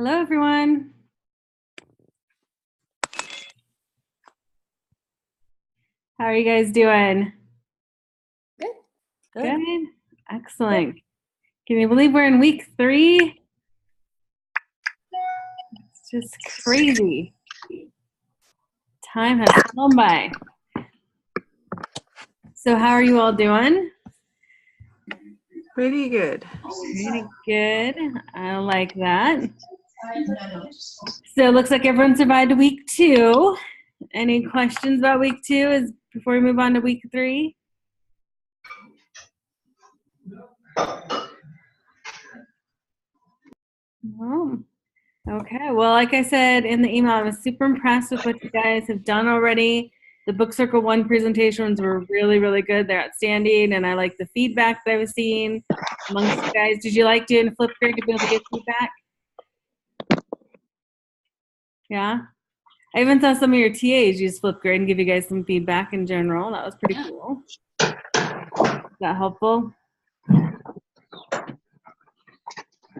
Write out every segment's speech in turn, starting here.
Hello, everyone. How are you guys doing? Good. Good. Excellent. Can you believe we're in week 3? It's just crazy. Time has flown by. So how are you all doing? Pretty good. Pretty good. I like that. So it looks like everyone survived week 2. Any questions about week 2 before we move on to week 3? No. Okay. Well, like I said in the email, I was super impressed with what you guys have done already. The Book Circle 1 presentations were really, really good. They're outstanding, and I like the feedback that I was seeing amongst you guys. Did you like doing Flipgrid to be able to get feedback? Yeah? I even saw some of your TAs use Flipgrid and give you guys some feedback in general. That was pretty cool. Is that helpful?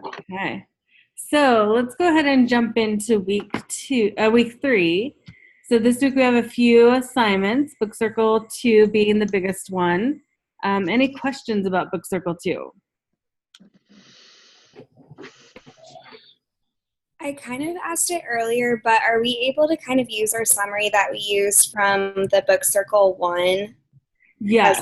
Okay. So let's go ahead and jump into week 3. So this week we have a few assignments, Book Circle 2 being the biggest one. Any questions about Book Circle 2? I kind of asked it earlier, but are we able to kind of use our summary that we used from the Book Circle 1? Yeah.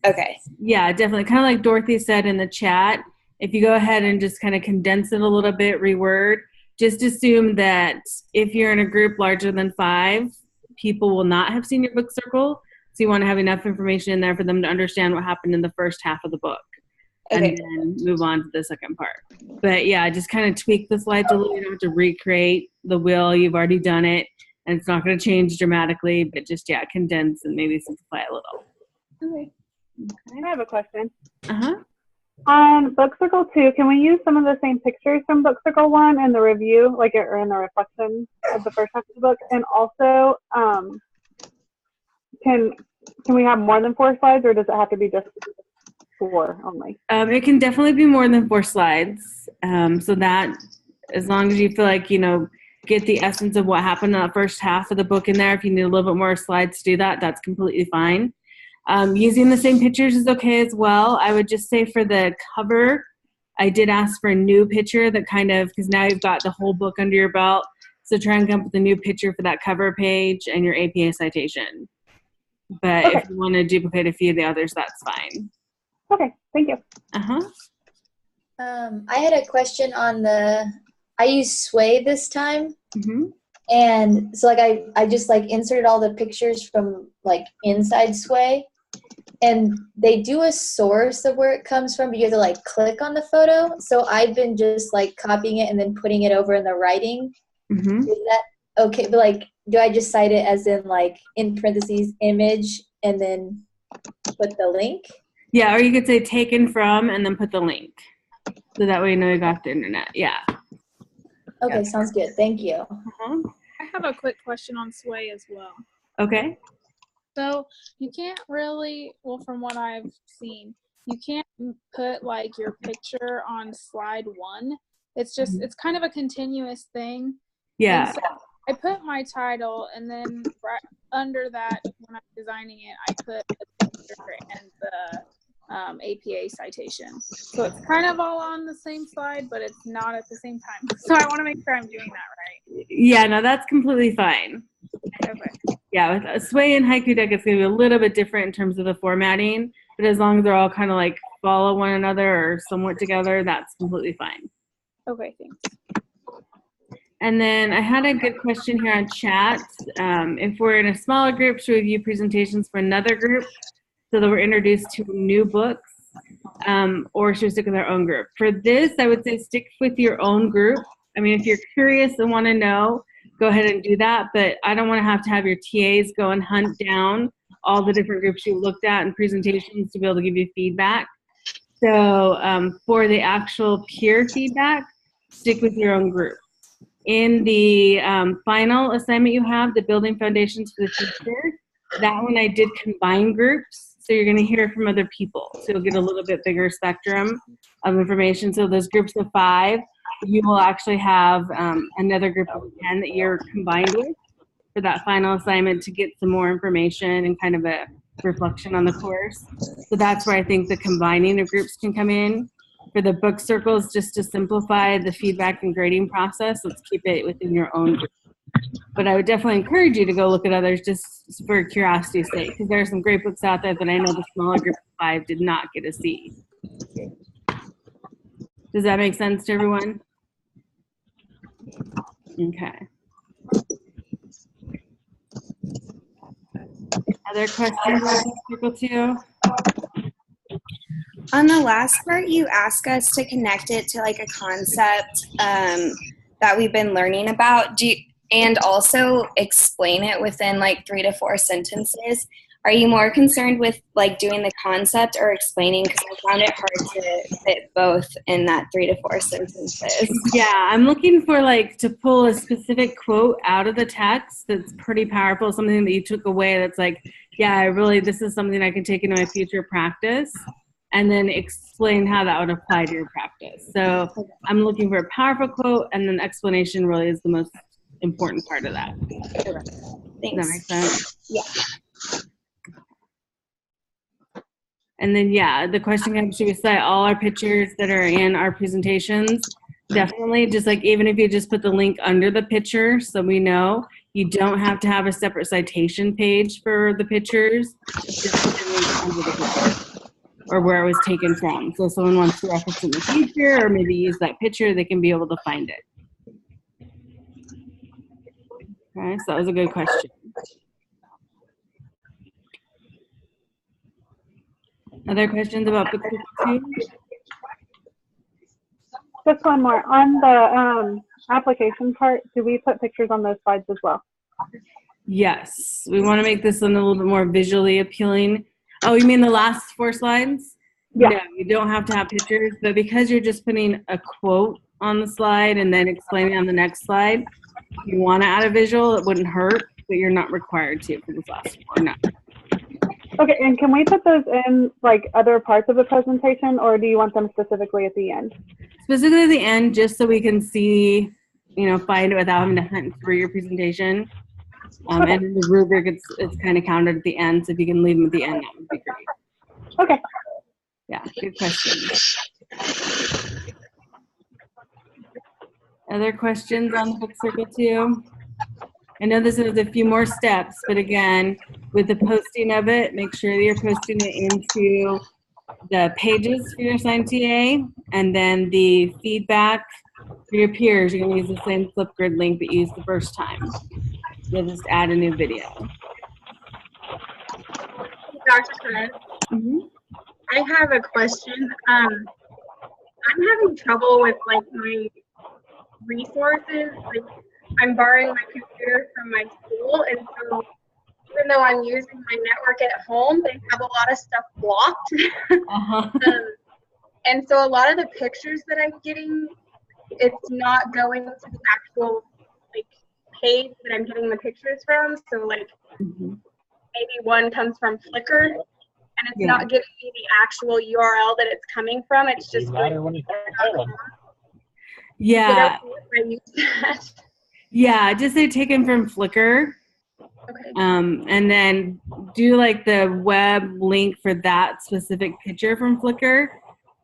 Okay. Yeah, definitely. Kind of like Dorothy said in the chat, if you go ahead and just kind of condense it a little bit, reword, just assume that if you're in a group larger than 5, people will not have seen your Book Circle. So you want to have enough information in there for them to understand what happened in the first half of the book. Okay. And then move on to the second part. But yeah, just kind of tweak the slides a little. You don't have to recreate the wheel. You've already done it. And it's not going to change dramatically, but just, yeah, condense and maybe simplify a little. Okay. I have a question. Uh-huh. On Book Circle 2, can we use some of the same pictures from Book Circle 1 in the review, or in the reflection of the first half of the book? And also, can we have more than 4 slides, or does it have to be just 4 only? It can definitely be more than 4 slides. So that, as long as you feel like, get the essence of what happened in the first half of the book in there, if you need a little bit more slides to do that, that's completely fine. Using the same pictures is okay as well. I would just say for the cover, I did ask for a new picture that because now you've got the whole book under your belt. So try and come up with a new picture for that cover page and your APA citation. But okay. If you want to duplicate a few of the others, that's fine. Okay, thank you. Uh-huh. I had a question on I used Sway this time. Mm-hmm. And so I just inserted all the pictures from inside Sway. And they do a source of where it comes from, but you have to click on the photo. So I've been just copying it and then putting it over in the writing. Mm-hmm. Is that okay? But do I just cite it as in parentheses image and then put the link? Yeah, or you could say taken from and then put the link. So that way you know you got the internet. Yeah. Okay, yeah. Sounds good. Thank you. Uh-huh. I have a quick question on Sway as well. Okay. So you can't really, from what I've seen, you can't put your picture on slide 1. It's just, it's kind of a continuous thing. Yeah. So I put my title, and then right under that, when I'm designing it, I put the picture and the APA citation. So it's kind of all on the same slide, but it's not at the same time. So I want to make sure I'm doing that right. Yeah, no, that's completely fine. Okay. Yeah, with Sway and Haiku Deck, it's going to be a little bit different in terms of the formatting, but as long as they're all kind of follow one another or somewhat together, that's completely fine. Okay, thanks. And then I had a good question here on chat. If we're in a smaller group, should we view presentations for another group so that we're introduced to new books, or should we stick with our own group? For this, I would say stick with your own group. I mean, if you're curious and want to know, go ahead and do that, but I don't want to have your TAs go and hunt down all the different groups you looked at in presentations to be able to give you feedback. So for the actual peer feedback, stick with your own group. In the final assignment you have, the Building Foundations for the Future, that one I did combine groups. So you're going to hear from other people. So you'll get a little bit bigger spectrum of information. So those groups of 5 you will actually have another group of 10 that you're combined with for that final assignment to get some more information and kind of a reflection on the course. So that's where I think the combining of groups can come in. For the book circles, just to simplify the feedback and grading process, let's keep it within your own group. But I would definitely encourage you to go look at others just for curiosity's sake, because there are some great books out there that I know the smaller group of 5 did not get a C. Does that make sense to everyone? Okay. Other questions on Circle 2? On the last part, you ask us to connect it to like a concept that we've been learning about. And also explain it within like 3 to 4 sentences. Are you more concerned with like doing the concept or explaining? Because I found it hard to fit both in that 3 to 4 sentences. Yeah, I'm looking for like to pull a specific quote out of the text that's pretty powerful, something that you took away that's like, yeah, this is something I can take into my future practice, and then explain how that would apply to your practice. So I'm looking for a powerful quote, and then explanation really is the most important part of that. Thanks. Does that make sense? Yeah. And then, yeah, the question comes, should we cite all our pictures that are in our presentations? Definitely, just like even if you just put the link under the picture so we know, you don't have to have a separate citation page for the pictures. Just put the link under the picture or where it was taken from. So if someone wants to reference in the future or maybe use that picture, they can be able to find it. Okay, so that was a good question. Other questions about book 2? Just one more. On the application part, do we put pictures on those slides as well? Yes, we want to make this one a little bit more visually appealing. Oh, you mean the last 4 slides? Yeah. No, you don't have to have pictures, but because you're just putting a quote on the slide and then explaining on the next slide, if you want to add a visual, it wouldn't hurt, but you're not required to for this last 4, no. Okay, and can we put those in like other parts of the presentation, or do you want them specifically at the end? Specifically at the end, just so we can see, find it without having to hunt through your presentation. And in the rubric, it's kind of counted at the end, so if you can leave them at the end, that would be great. Okay. Yeah, good question. Other questions on the book circle 2? I know this is a few more steps, but again, with the posting of it, make sure that you're posting it into the pages for your assigned TA, and then the feedback for your peers. You're going to use the same Flipgrid link that you used the first time. You'll just add a new video. Dr. Chris, I have a question. I'm having trouble with like my resources. Like, I'm borrowing my computer from my school, and so even though I'm using my network at home, they have a lot of stuff blocked. And so a lot of the pictures that I'm getting, it's not going to the actual like page that I'm getting the pictures from. So like maybe one comes from Flickr, and it's not giving me the actual URL that it's coming from. It's just Yeah, just say taken from Flickr. Okay. And then do like the web link for that specific picture from Flickr,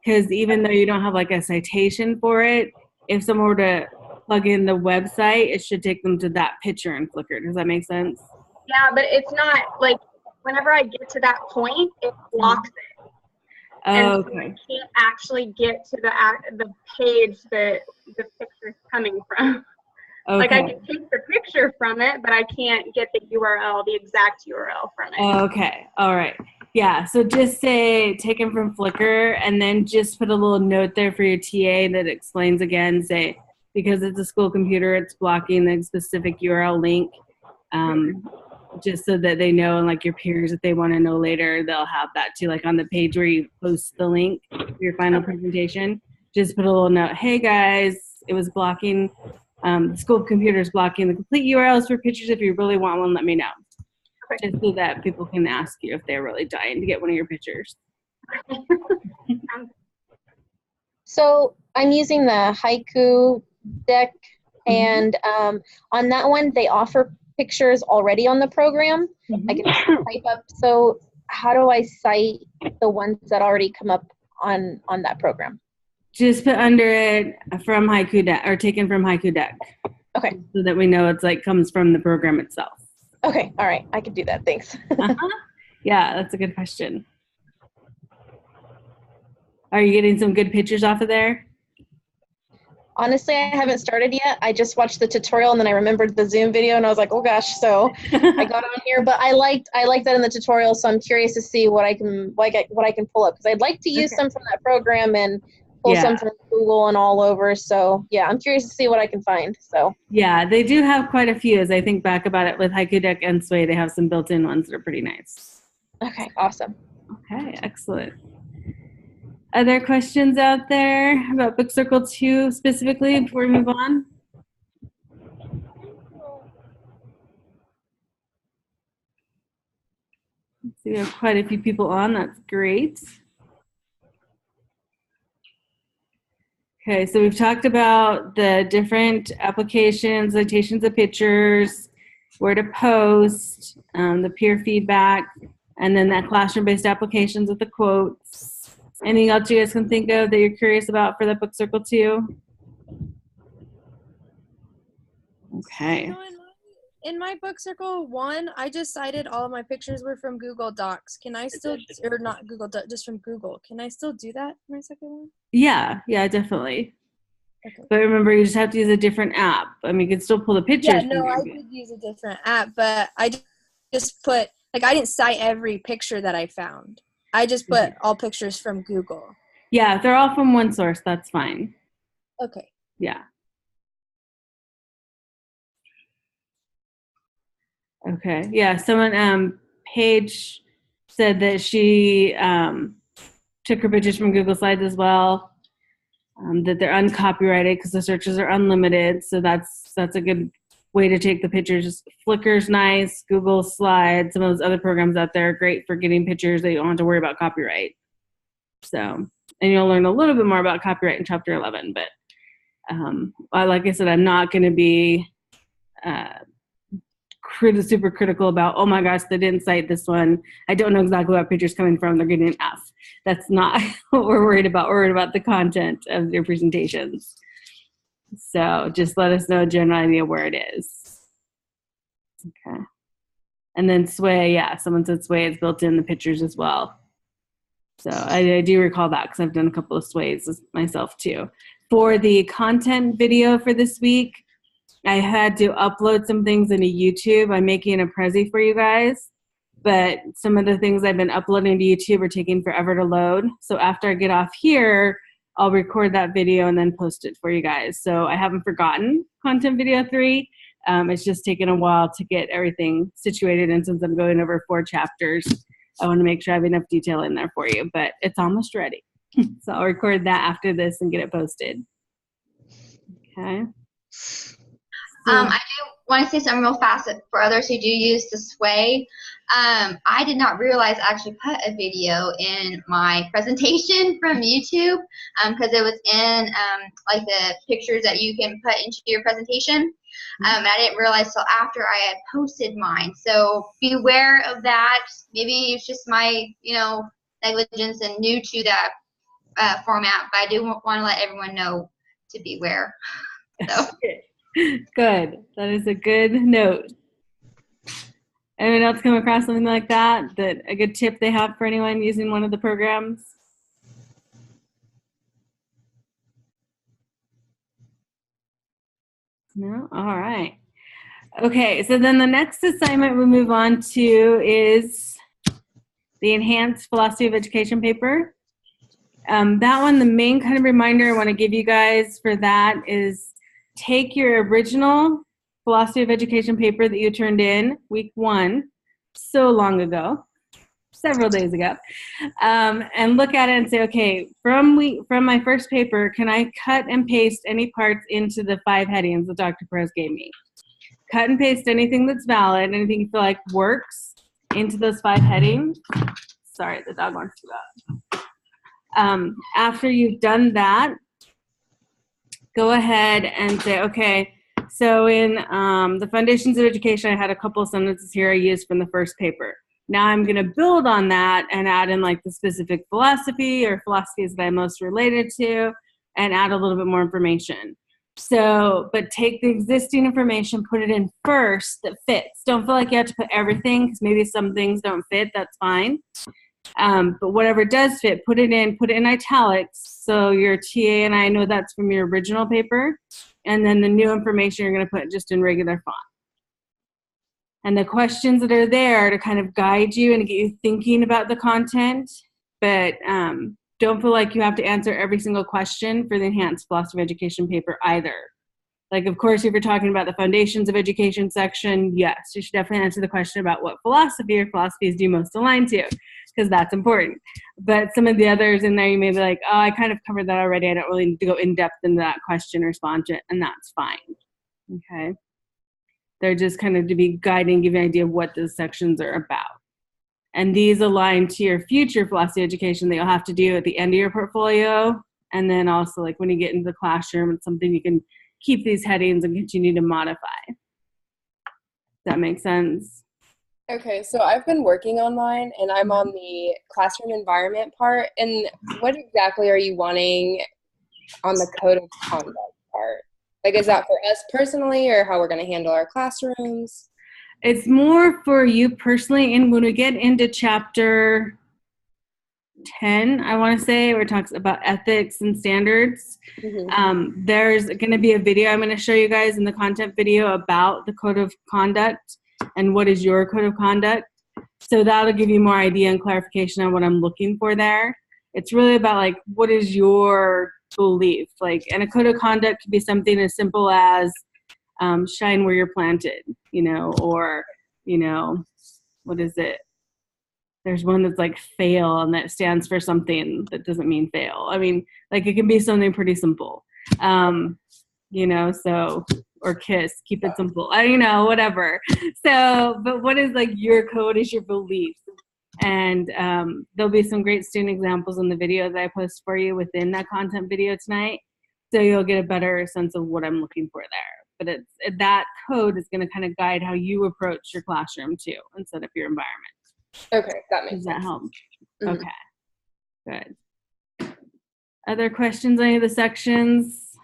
because even though you don't have like a citation for it, if someone were to plug in the website, it should take them to that picture in Flickr. Does that make sense? Yeah, but it's not like whenever I get to that point, it blocks it. And so I can't actually get to the page that the picture's coming from. Okay. Like I can take the picture from it, but I can't get the URL, the exact URL from it. Okay. All right. Yeah. So just say taken from Flickr, and then just put a little note there for your TA that explains again, say, because it's a school computer, it's blocking the specific URL link. Just so that they know, and like your peers, if they want to know later, they'll have that too. Like on the page where you post the link for your final presentation, just put a little note, hey guys, it was blocking, the school computer is blocking the complete URLs for pictures. If you really want one, let me know. Okay. Just so that people can ask you if they're really dying to get one of your pictures. So I'm using the Haiku deck, and on that one, they offer pictures already on the program. I can type up. So how do I cite the ones that already come up on that program? Just put under it from Haiku Deck or taken from Haiku Deck. Okay. So that we know it's like comes from the program itself. Okay. All right. I can do that. Thanks. Yeah, that's a good question. Are you getting some good pictures off of there? Honestly, I haven't started yet. I just watched the tutorial and then I remembered the Zoom video and I was like, oh gosh. So I got on here, but I liked that in the tutorial. So I'm curious to see what I can pull up, because I'd like to use some from that program and pull some from Google and all over. So yeah, I'm curious to see what I can find. So yeah, they do have quite a few. As I think back about it with Haiku Deck and Sway, they have some built-in ones that are pretty nice. Okay, awesome. Okay, excellent. Other questions out there about Book Circle 2 specifically before we move on? Let's see, we have quite a few people on. That's great. Okay, so we've talked about the different applications, citations of pictures, where to post, the peer feedback, and then that classroom-based applications with the quotes. Anything else you guys can think of that you're curious about for the Book Circle 2? Okay. You know, in my Book Circle 1, I just cited all of my pictures were from Google Docs. Can I still, or not Google Docs, just from Google. Can I still do that in my second one? Yeah, definitely. Okay. But remember, you just have to use a different app. I mean, you can still pull the pictures. Yeah, no, I did use a different app, but I just put, like, I didn't cite every picture that I found. I just put all pictures from Google. Yeah, if they're all from one source, that's fine. Okay. Yeah. Okay. Yeah, someone, Paige said that she took her pictures from Google Slides as well, that they're uncopyrighted because the searches are unlimited. So that's a good way to take the pictures. Flickr's nice, Google Slides, some of those other programs out there are great for getting pictures that you don't have to worry about copyright. So, and you'll learn a little bit more about copyright in Chapter 11, but like I said, I'm not going to be super critical about, oh my gosh, they didn't cite this one. I don't know exactly what picture's coming from. They're getting an F. That's not what we're worried about. We're worried about the content of your presentations. So just let us know a general idea where it is. Okay. And then Sway, yeah, someone said Sway is built in the pictures as well. So I do recall that because I've done a couple of Sways myself too. For the content video for this week, I had to upload some things into YouTube. I'm making a Prezi for you guys, but some of the things I've been uploading to YouTube are taking forever to load. So after I get off here, I'll record that video and then post it for you guys. So I haven't forgotten Content Video 3. It's just taken a while to get everything situated. And since I'm going over 4 chapters, I want to make sure I have enough detail in there for you. But it's almost ready. So I'll record that after this and get it posted. Okay. I do want to say something real fast for others who do use the Sway. I did not realize I actually put a video in my presentation from YouTube because it was in like the pictures that you can put into your presentation. And I didn't realize till after I had posted mine. So beware of that. Maybe it's just my, negligence and new to that format, but I do want to let everyone know to beware. So. Good. That is a good note. Anyone else come across something like that? That a good tip they have for anyone using one of the programs? No? All right. Okay, so then the next assignment we move on to is the Enhanced Philosophy of Education paper. That one, the main kind of reminder I want to give you guys for that is take your original Philosophy of Education paper that you turned in week 1, so long ago, several days ago, and look at it and say, okay, from my first paper, can I cut and paste any parts into the 5 headings that Dr. Perez gave me? Cut and paste anything that's valid, anything you feel like works into those 5 headings. Sorry, the dog wants to go out. After you've done that, go ahead and say, okay, so in the Foundations of Education, I had a couple of sentences here I used from the first paper. Now I'm going to build on that and add in like the specific philosophy or philosophies that I'm most related to and add a little bit more information. So, but take the existing information, put it in first that fits. Don't feel like you have to put everything because maybe some things don't fit. That's fine. But whatever does fit, put it in italics. So your TA and I know that's from your original paper. And then the new information you're going to put just in regular font. And the questions that are there to kind of guide you and get you thinking about the content. But don't feel like you have to answer every single question for the Enhanced Philosophy of Education paper either. Like, of course, if you're talking about the Foundations of Education section, yes, you should definitely answer the question about what philosophy or philosophies do you most align to, because that's important. But some of the others in there, you may be like, oh, I kind of covered that already. I don't really need to go in depth into that question or respond to it, and that's fine. Okay. They're just kind of to be guiding, give you an idea of what those sections are about. And these align to your future philosophy education that you'll have to do at the end of your portfolio. And then also like when you get into the classroom, it's something you can keep these headings and continue to modify. Does that make sense? Okay, so I've been working online and I'm on the classroom environment part. And what exactly are you wanting on the code of conduct part? Like, is that for us personally or how we're going to handle our classrooms? It's more for you personally. And when we get into chapter 10, I want to say, where it talks about ethics and standards, there's going to be a video I'm going to show you guys in the content video about the code of conduct and what is your code of conduct. So that'll give you more idea and clarification on what I'm looking for there. It's really about like, what is your belief? Like, and a code of conduct could be something as simple as shine where you're planted, you know, or, you know, what is it? There's one that's like fail and that stands for something that doesn't mean fail. I mean, like it can be something pretty simple, you know, so, or kiss, keep it simple, you know, whatever. So, but what is like your code is your belief. And there'll be some great student examples in the video that I post for you within that content video tonight. So you'll get a better sense of what I'm looking for there. But that code is going to kind of guide how you approach your classroom too and set up your environment. Okay, that makes sense. Does that help? Mm-hmm. Okay, good. Other questions on any of the sections?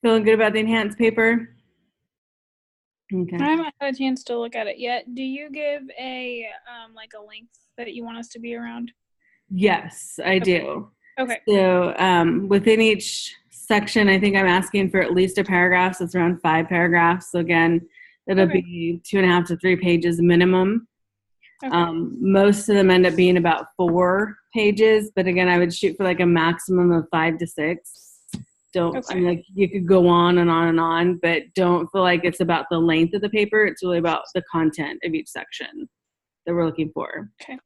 Feeling good about the enhanced paper? Okay. I haven't had a chance to look at it yet. Do you give a like a length that you want us to be around? Yes, I do. Okay. So within each section, I think I'm asking for at least a paragraph. So it's around 5 paragraphs. So again, it'll be 2.5 to 3 pages minimum. Okay. Most of them end up being about 4 pages, but again, I would shoot for like a maximum of 5 to 6. I mean, like you could go on and on and on, but don't feel like it's about the length of the paper. It's really about the content of each section that we're looking for. Okay.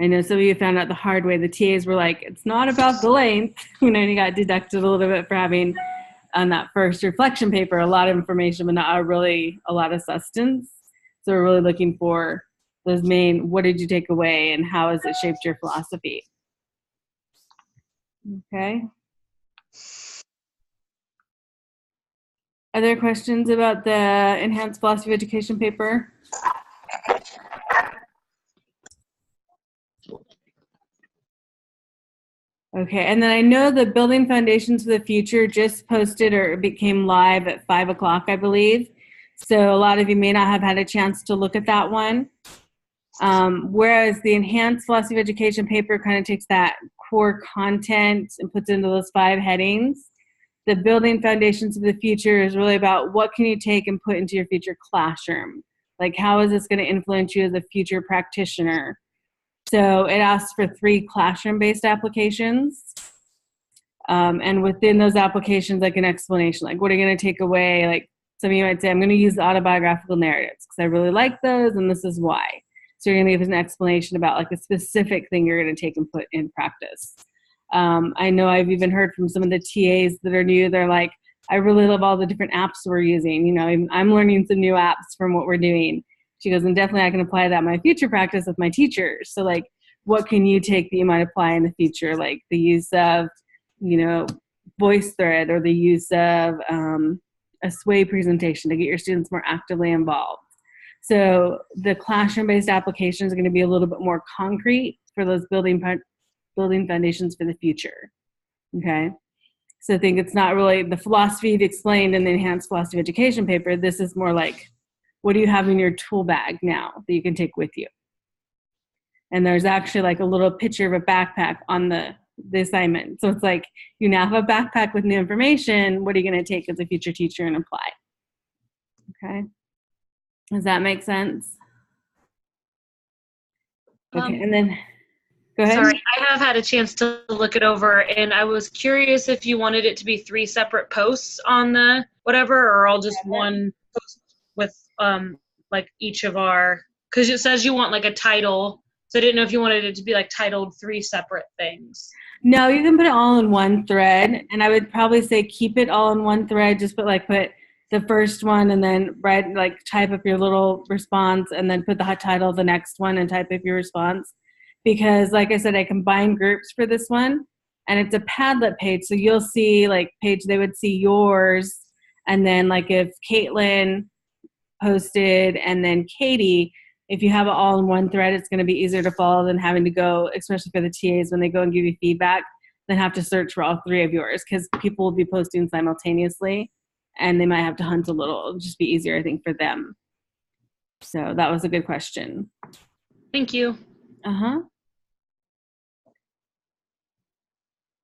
I know some of you found out the hard way. The TAs were like, it's not about the length. You know, and you got deducted a little bit for having on that first reflection paper a lot of information, but not really a lot of substance. So we're really looking for those main, what did you take away and how has it shaped your philosophy? Okay. Other questions about the Enhanced Philosophy of Education paper? Okay, and then I know the Building Foundations for the Future just posted or became live at 5 o'clock, I believe. So a lot of you may not have had a chance to look at that one. Whereas the Enhanced Philosophy of Education paper kind of takes that core content and puts into those 5 headings. The Building Foundations of the Future is really about what can you take and put into your future classroom? Like how is this going to influence you as a future practitioner? So it asks for 3 classroom-based applications. And within those applications, like an explanation, like what are you going to take away? Like some of you might say, I'm going to use the autobiographical narratives because I really like those and this is why. So you're going to give us an explanation about like a specific thing you're going to take and put in practice. I know I've even heard from some of the TAs that are new. They're like, I really love all the different apps we're using. You know, I'm learning some new apps from what we're doing. She goes, and definitely I can apply that in my future practice with my teachers. So like, what can you take that you might apply in the future? Like the use of, VoiceThread, or the use of a Sway presentation to get your students more actively involved. So the classroom-based application is going to be a little bit more concrete for those building foundations for the future. Okay. So I think it's not really the philosophy you've explained in the enhanced philosophy of education paper. This is more like, what do you have in your tool bag now that you can take with you? And there's actually like a little picture of a backpack on the assignment. So it's like, you now have a backpack with new information. What are you going to take as a future teacher and apply? Okay. Does that make sense? Okay. And then go ahead. Sorry, I have had a chance to look it over, and I was curious if you wanted it to be 3 separate posts on the whatever, or all just one post with like each of our, because it says you want like a title, so I didn't know if you wanted it to be like titled 3 separate things. No, you can put it all in one thread, and I would probably say keep it all in one thread. Just put the first one, and then type up your little response, and then put the title of the next one and type up your response. Because like I said, I combine groups for this one, and it's a Padlet page. So you'll see they would see yours, and then like if Caitlin posted and then Katie, if you have it all in one thread, it's going to be easier to follow than having to go, especially for the TAs when they go and give you feedback, then have to search for all 3 of yours, because people will be posting simultaneously and they might have to hunt a little. It'll just be easier, I think, for them. So that was a good question. Thank you. Uh-huh.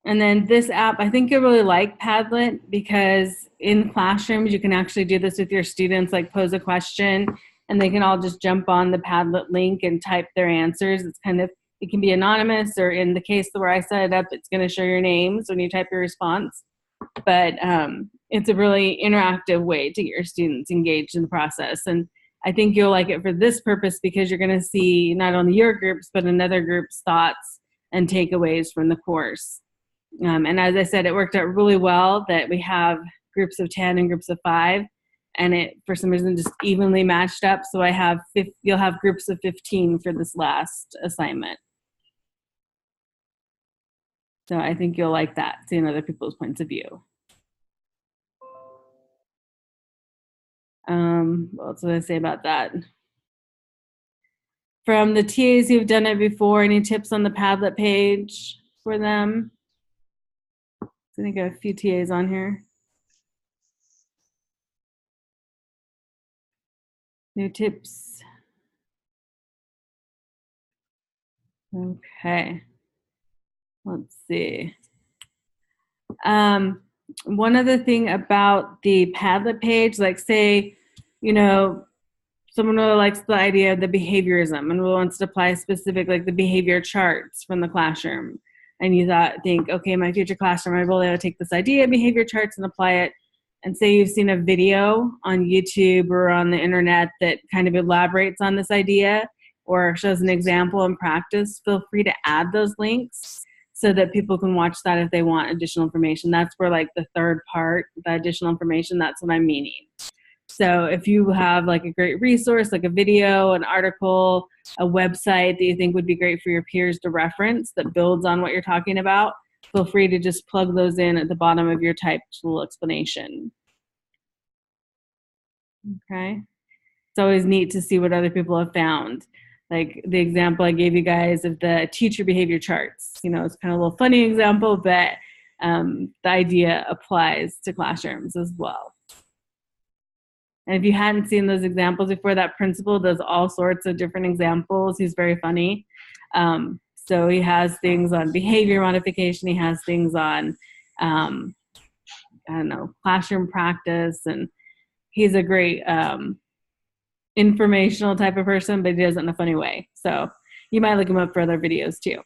And then this app, I think you'll really like Padlet, because in classrooms, you can actually do this with your students, like pose a question, and they can all just jump on the Padlet link and type their answers. It can be anonymous, or in the case where I set it up, it's going to show your names when you type your response. But it's a really interactive way to get your students engaged in the process. And I think you'll like it for this purpose, because you're going to see not only your groups, but another group's thoughts and takeaways from the course. And as I said, it worked out really well that we have groups of 10 and groups of 5, and it, for some reason, just evenly matched up. So you'll have groups of 15 for this last assignment. So I think you'll like that, seeing other people's points of view. What else did I say about that? From the TAs who've done it before, any tips on the Padlet page for them? I think I have a few TAs on here. New tips. Okay. Let's see. One other thing about the Padlet page, like say, someone really likes the idea of the behaviorism and really wants to apply specific, like the behavior charts from the classroom. And you think, okay, my future classroom, I really want to take this idea of behavior charts and apply it. And say you've seen a video on YouTube or on the internet that kind of elaborates on this idea or shows an example in practice, feel free to add those links so that people can watch that if they want additional information. That's where like the third part, the additional information, that's what I'm meaning. So if you have like a great resource, like a video, an article, a website that you think would be great for your peers to reference that builds on what you're talking about, feel free to just plug those in at the bottom of your typed little explanation. Okay. It's always neat to see what other people have found. Like the example I gave you guys of the teacher behavior charts. It's kind of a little funny example, but the idea applies to classrooms as well. And if you hadn't seen those examples before, that principal does all sorts of different examples. He's very funny. So he has things on behavior modification. He has things on, classroom practice. And he's a great informational type of person, but he does it in a funny way. So you might look him up for other videos too.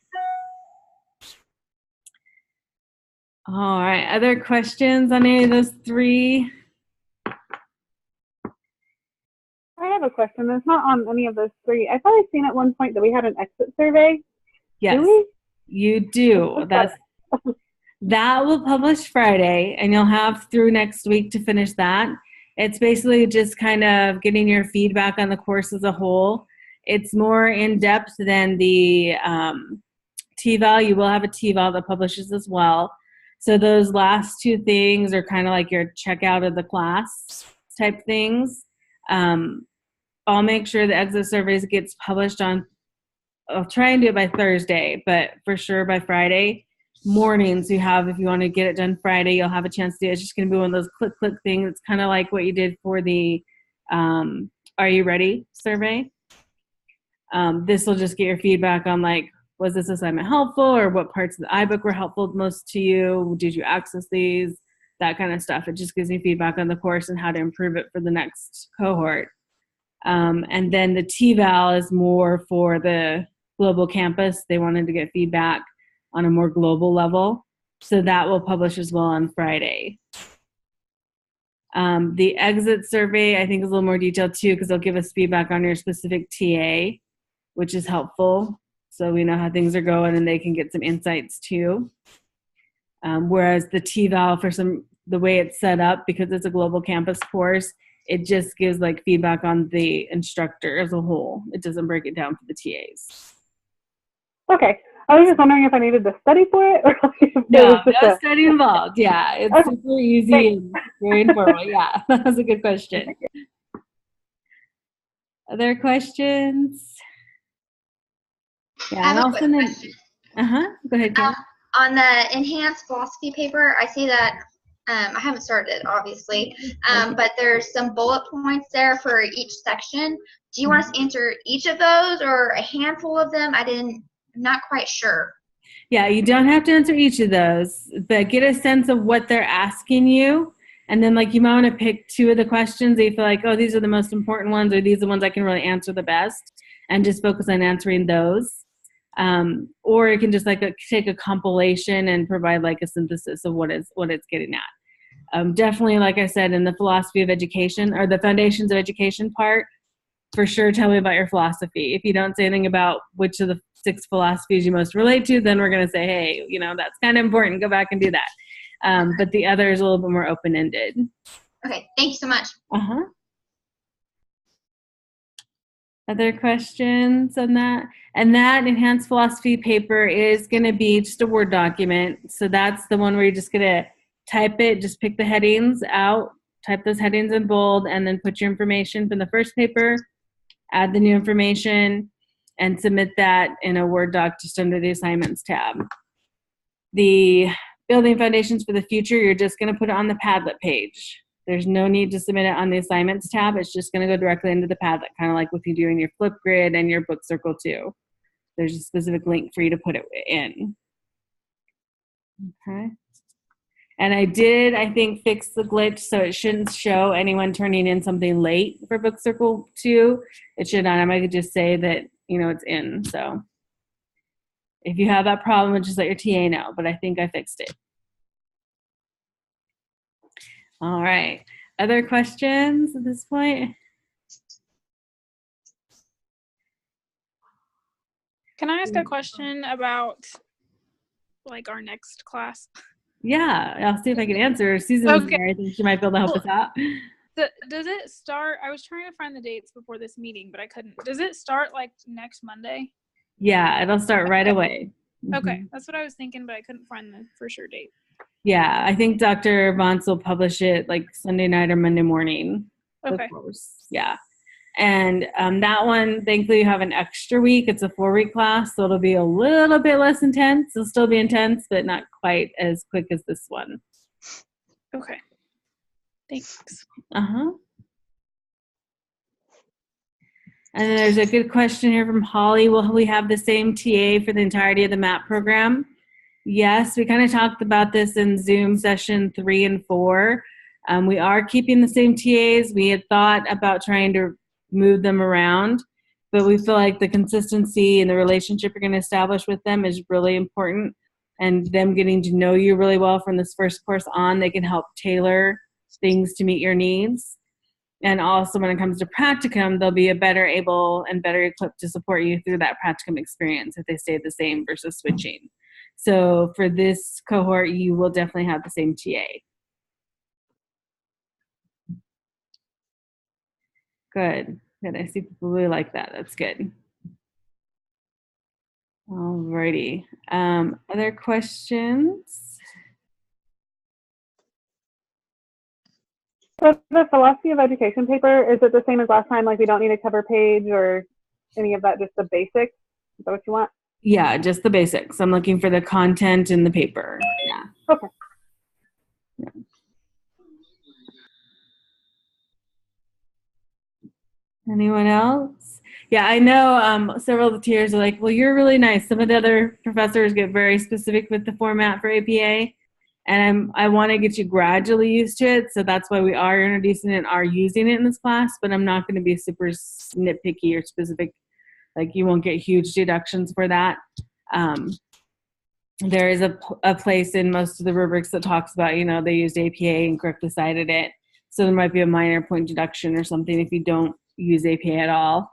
All right, other questions on any of those 3? I have a question. It's not on any of those 3. I've probably seen at one point that we had an exit survey. Yes, do we? You do. That will publish Friday, and you'll have through next week to finish that. It's basically just kind of getting your feedback on the course as a whole. It's more in depth than the TEVAL. You will have a TEVAL that publishes as well. So those last two things are kind of like your checkout of the class type things. I'll make sure the exit surveys gets published on, I'll try and do it by Thursday, but for sure by Friday mornings you have, if you want to get it done Friday, you'll have a chance to do it. It's just going to be one of those click things. It's kind of like what you did for the Are You Ready survey. This will just get your feedback on like, was this assignment helpful, or what parts of the iBook were helpful most to you? Did you access these? That kind of stuff. It just gives you feedback on the course and how to improve it for the next cohort. And then the TEVAL is more for the global campus. They wanted to get feedback on a more global level. So that will publish as well on Friday. The exit survey, I think, is a little more detailed too, because they'll give us feedback on your specific TA, which is helpful. So we know how things are going and they can get some insights too. Whereas the TEVAL, the way it's set up, because it's a global campus course, it just gives like feedback on the instructor as a whole. It doesn't break it down for the TAs. Okay. I was just wondering if I needed to study for it, or if no study involved. Yeah, it's super easy and very informal. Yeah, that was a good question. Other questions? Yeah, I have a quick question. Go ahead, Kim. On the enhanced philosophy paper, I see that I haven't started it, obviously, but there's some bullet points there for each section. Do you want us to answer each of those or a handful of them? I'm not quite sure. Yeah, you don't have to answer each of those, but get a sense of what they're asking you. And then like you might want to pick two of the questions that you feel like, oh, these are the most important ones, or these are the ones I can really answer the best, and just focus on answering those. Or you can just like take a compilation and provide like a synthesis of what it's getting at. Definitely, like I said, in the philosophy of education or the foundations of education part, for sure tell me about your philosophy. If you don't say anything about which of the 6 philosophies you most relate to, then we're going to say, hey, that's kind of important. Go back and do that. But the other is a little bit more open-ended. Okay, thank you so much. Other questions on that? And that enhanced philosophy paper is going to be just a Word document. So that's the one where you're just going to type it, just pick the headings out, type those headings in bold, and then put your information from the first paper, add the new information, and submit that in a Word doc just under the assignments tab. The building foundations for the future, you're just going to put it on the Padlet page. There's no need to submit it on the assignments tab. It's just going to go directly into the Padlet, kind of like what you do in your Flipgrid and your Book Circle too. There's a specific link for you to put it in. Okay. And I did, I think, fix the glitch so it shouldn't show anyone turning in something late for Book Circle 2. It should automatically just say that, it's in. So if you have that problem, just let your TA know, but I think I fixed it. All right. Other questions at this point? Can I ask a question about like our next class? Yeah, I'll see if I can answer. Susan's there. I think she might be able to help us out. Does it start? I was trying to find the dates before this meeting, but I couldn't. Does it start like next Monday? Yeah, it'll start right away. Okay, that's what I was thinking, but I couldn't find the for sure date. Yeah, I think Dr. Vance will publish it like Sunday night or Monday morning. Okay. Of course. Yeah. And that one, thankfully, you have an extra week. It's a 4-week class, so it'll be a little bit less intense. It'll still be intense, but not quite as quick as this one. Okay. Thanks. And then there's a good question here from Holly. Will we have the same TA for the entirety of the MAP program? Yes, we kind of talked about this in Zoom session 3 and 4. We are keeping the same TAs. We had thought about trying to move them around, but we feel like the consistency and the relationship you're going to establish with them is really important, and them getting to know you really well from this first course on, they can help tailor things to meet your needs. And also when it comes to practicum, they'll be better able and better equipped to support you through that practicum experience if they stay the same versus switching. So for this cohort, you will definitely have the same TA. Good. Good. I see people really like that. That's good. Alrighty. Other questions? So the philosophy of education paper, is it the same as last time? Like we don't need a cover page or any of that, just the basics? Is that what you want? Yeah, just the basics. I'm looking for the content in the paper. Yeah. Okay. Yeah. Anyone else? Yeah, I know several of the tiers are like, well, you're really nice. Some of the other professors get very specific with the format for APA, and I want to get you gradually used to it. So that's why we are introducing it and are using it in this class, but I'm not going to be super nitpicky or specific. Like you won't get huge deductions for that. There is a place in most of the rubrics that talks about, they used APA and correctly cited it. So there might be a minor point deduction or something if you don't use APA at all.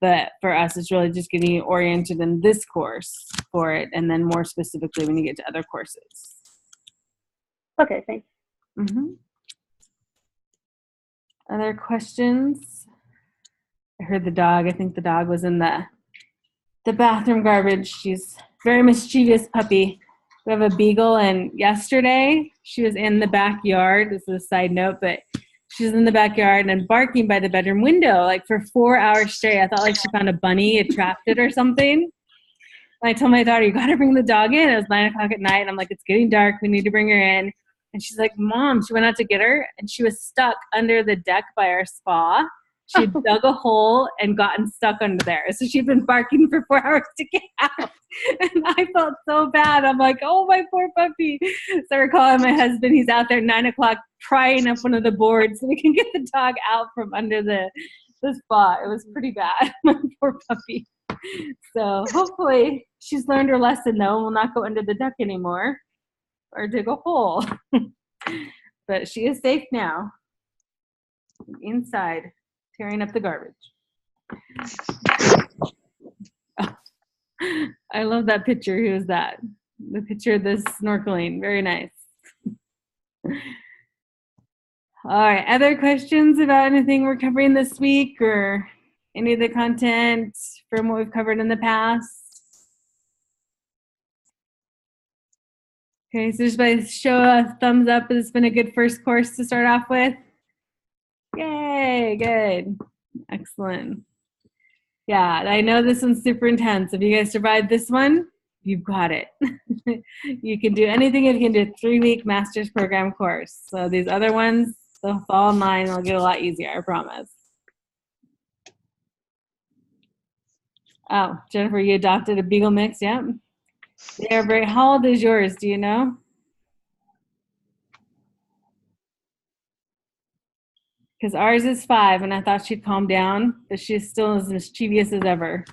But for us, it's really just getting you oriented in this course for it, and then more specifically when you get to other courses. Okay, thanks. Mm-hmm. Other questions? I heard the dog. I think the dog was in the bathroom garbage. She's a very mischievous puppy. We have a beagle, and yesterday she was in the backyard. This is a side note, but she was in the backyard and barking by the bedroom window like for 4 hours straight. I thought like she found a bunny, had trapped it or something. And I told my daughter, you got to bring the dog in. It was 9 o'clock at night. And I'm like, it's getting dark. We need to bring her in. And she's like, Mom, she went out to get her, and she was stuck under the deck by our spa. She had dug a hole and gotten stuck under there. So she'd been barking for 4 hours to get out. And I felt so bad. I'm like, oh, my poor puppy. So we're calling my husband. He's out there at 9 o'clock prying up one of the boards so we can get the dog out from under the spa. It was pretty bad, my poor puppy. So hopefully she's learned her lesson, though, and will not go under the deck anymore or dig a hole. But she is safe now. Inside. Tearing up the garbage. Oh, I love that picture. Who is that? The picture of this snorkeling. Very nice. All right. Other questions about anything we're covering this week or any of the content from what we've covered in the past? Okay. So just by show a thumbs up, it's been a good first course to start off with. Yay, good. Excellent. Yeah, I know this one's super intense. If you guys survived this one, you've got it. You can do anything. You can do a 3-week master's program course. So these other ones, they'll fall in line. They'll get a lot easier, I promise. Oh, Jennifer, you adopted a beagle mix, yeah? They are very, how old is yours? Do you know? Because ours is 5, and I thought she'd calm down, but she's still as mischievous as ever.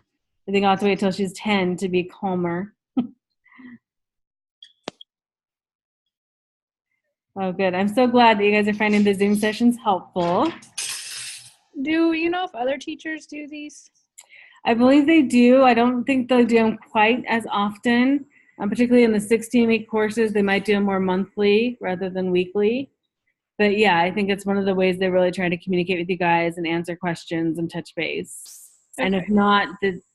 I think I'll have to wait till she's 10 to be calmer. Oh, good. I'm so glad that you guys are finding the Zoom sessions helpful. Do you know if other teachers do these? I believe they do. I don't think they'll do them quite as often, particularly in the 16-week courses. They might do them more monthly rather than weekly. But yeah, I think it's one of the ways they really try to communicate with you guys and answer questions and touch base. Okay. And if not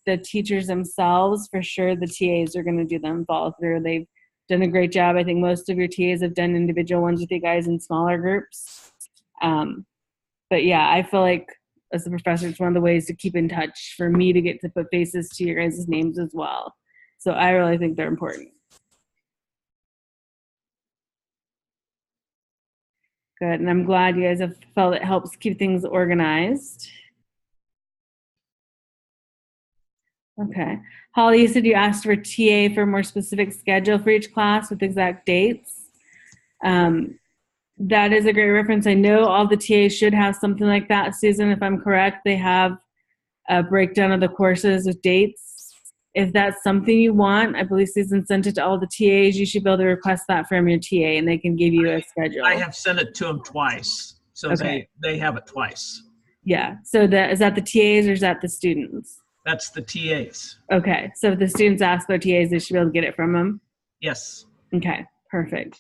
the teachers themselves, for sure the TAs are going to do them follow through. They've done a great job. I think most of your TAs have done individual ones with you guys in smaller groups. But yeah, I feel like as a professor, it's one of the ways to keep in touch for me to get to put faces to your guys' names as well. So I really think they're important. Good, and I'm glad you guys have felt it helps keep things organized. Okay. Holly, you said you asked for TA for a more specific schedule for each class with exact dates. That is a great reference. I know all the TAs should have something like that, Susan, if I'm correct. They have a breakdown of the courses with dates. If that's something you want, I believe Susan sent it to all the TAs. You should be able to request that from your TA, and they can give you a schedule. I have sent it to them twice, so okay. they have it twice. Yeah. So is that the TAs or is that the students? That's the TAs. Okay. So if the students ask their TAs, they should be able to get it from them? Yes. Okay. Perfect.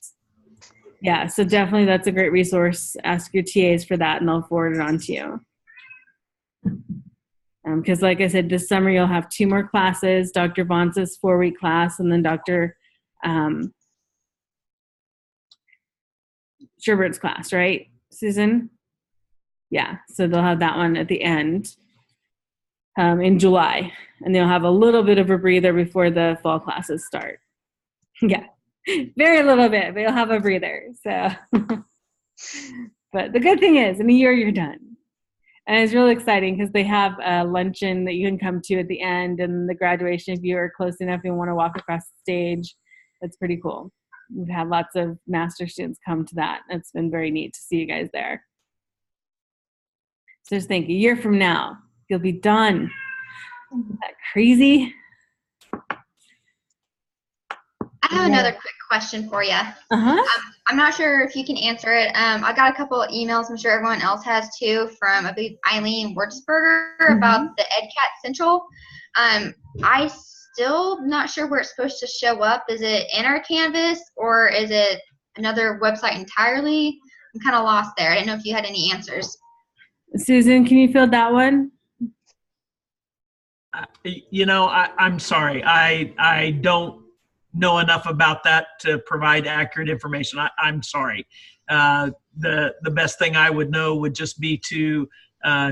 Yeah. So definitely that's a great resource. Ask your TAs for that, and they'll forward it on to you. Because like I said, this summer you'll have 2 more classes, Dr. Vance's 4-week class, and then Dr. Sherbert's class, right, Susan? Yeah, so they'll have that one at the end in July, and they'll have a little bit of a breather before the fall classes start. Yeah, very little bit, but you'll have a breather. So, but the good thing is, in a year you're done. And it's really exciting because they have a luncheon that you can come to at the end, and the graduation if you are close enough and want to walk across the stage. That's pretty cool. We've had lots of master students come to that. It's been very neat to see you guys there. So just think, a year from now, you'll be done. Isn't that crazy? I have another quick question for you. I'm not sure if you can answer it. I got a couple of emails, I'm sure everyone else has too, from I believe Eileen Wurzberger about the EdCat Central. I still not sure where it's supposed to show up. Is it in our Canvas or is it another website entirely? I'm kind of lost there. I didn't know if you had any answers. Susan, can you field that one? I'm sorry. I don't know enough about that to provide accurate information. I'm sorry. The best thing I would know would just be to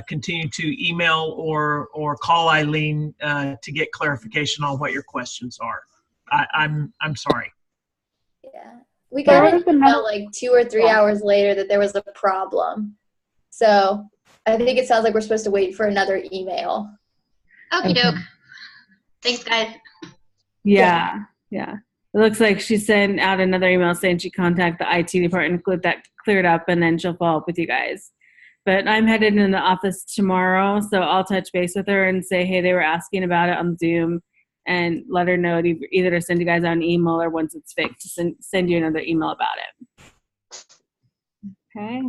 continue to email or call Eileen to get clarification on what your questions are. I'm sorry. Yeah, we got an email like 2 or 3 hours later that there was a problem. So I think it sounds like we're supposed to wait for another email. Okie doke. Thanks, guys. Yeah. It looks like she sent out another email saying she contacted the IT department, get that cleared up, and then she'll follow up with you guys. But I'm headed in the office tomorrow, so I'll touch base with her and say, hey, they were asking about it on Zoom, and let her know either to send you guys out an email or once it's fixed, to send you another email about it. Okay.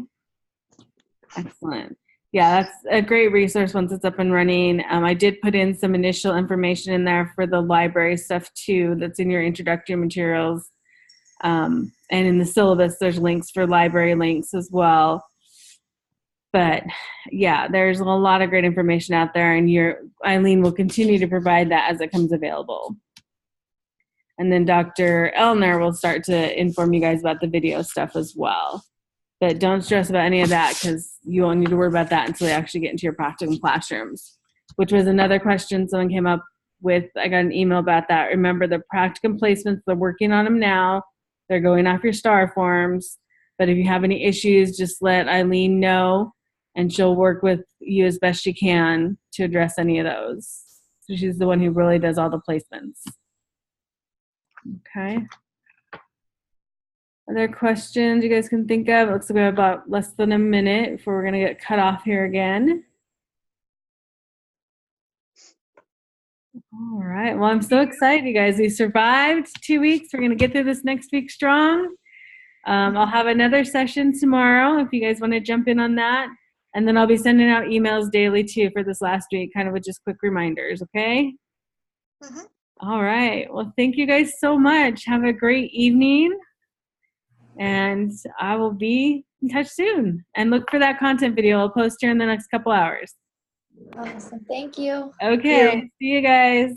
Excellent. Yeah, that's a great resource once it's up and running. I did put in some initial information in there for the library stuff too that's in your introductory materials. And in the syllabus, there's links for library links as well. But yeah, there's a lot of great information out there, and Eileen will continue to provide that as it comes available. And then Dr. Elner will start to inform you guys about the video stuff as well. But don't stress about any of that because you won't need to worry about that until you actually get into your practicum classrooms, which was another question someone came up with. I got an email about that. Remember, the practicum placements, they're working on them now. They're going off your STAR forms. But if you have any issues, just let Eileen know, and she'll work with you as best she can to address any of those. So she's the one who really does all the placements. Okay. Other questions you guys can think of? It looks like we have about less than a minute before we're going to get cut off here again. All right. Well, I'm so excited, you guys. We survived 2 weeks. We're going to get through this next week strong. I'll have another session tomorrow if you guys want to jump in on that. And then I'll be sending out emails daily too for this last week, kind of with just quick reminders, okay? All right. Well, thank you guys so much. Have a great evening. And I will be in touch soon. And look for that content video. I'll post here in the next couple hours. Awesome. Thank you. Okay. See you guys.